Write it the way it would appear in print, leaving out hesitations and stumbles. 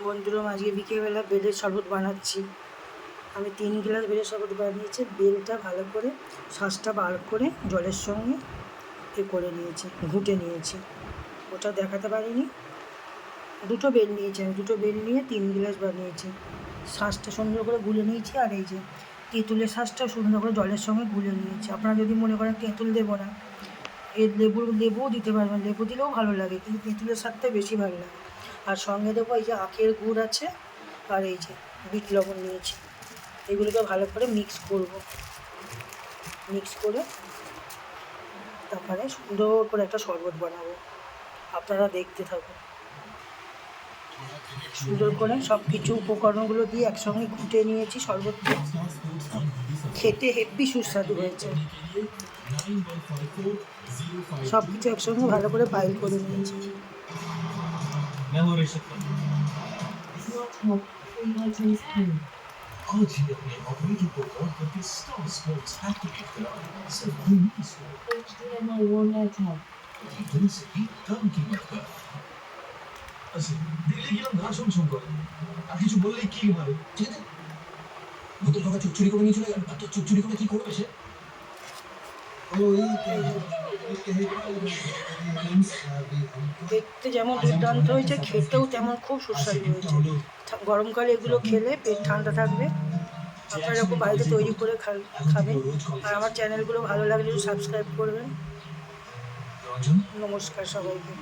বন্ধুরা, আজকে বিকেলবেলা বেলের শরবত বানাচ্ছি। আমি 3 গ্লাস বেলের শরবত বানিয়েছি। বেলটা ভালো করে শাঁসটা বার করে জলের সঙ্গে করে নিয়েছি, ঘুঁটে নিয়েছি। ওটা দেখাতে পারিনি। 2টো বেল নিয়েছি আমি, 2টো বেল নিয়ে 3 গ্লাস বানিয়েছি। শাঁসটা সুন্দর করে গুলে নিয়েছি। আর এই যে তেঁতুলের শাঁসটা সুন্দর করে জলের সঙ্গে গুলে নিয়েছি। আপনারা যদি মনে করেন তেঁতুল দেবো না, এর লেবুও দিতে পারবেন, লেবু দিলেও ভালো লাগে, কিন্তু তেঁতুলের স্বাদটা বেশি ভালো লাগে। আর সঙ্গে দেবো এই যে আখের গুড় আছে, আর এই যে বিট লবণ নিয়েছি। এগুলোকে ভালো করে মিক্স করব। মিক্স করে তারপরে সুন্দর করে একটা শরবত বানাবো। আপনারা দেখতে থাকুন। সুন্দর করে সব কিছু উপকরণগুলো দিয়ে একসঙ্গে ঘুটে নিয়েছি শরবতটা। খেতে হেব্বি সুস্বাদু হয়েছে। সব কিছু একসঙ্গে ভালো করে বাইল করে নিয়েছি। आज ही अपने ऑपरेटर को कॉल करके स्टार स्पोर्ट्स एक्टिवेट कराओ। सिर्फ 19 को HDMI 1 इतने से ही कम कीमत पर। अच्छा, दिल्ली গেলাম গা ছমছম করে। আর কিছু বললেই কি মারে। ঠিক আছে? বোতল টাকা চুরি করে নিয়ে চলে গেল। আর তো চুরি করে কি করবে সে? দেখতে যেমন দুর্দান্ত হয়েছে, খেতেও তেমন খুব সুস্বাদু হয়েছে। গরমকালে এগুলো খেলে পেট ঠান্ডা থাকবে। আপনারা এরকম বাড়িতে তৈরি করে খাবেন। আর আমার চ্যানেলগুলো ভালো লাগলে সাবস্ক্রাইব করবেন। নমস্কার সবাইকে।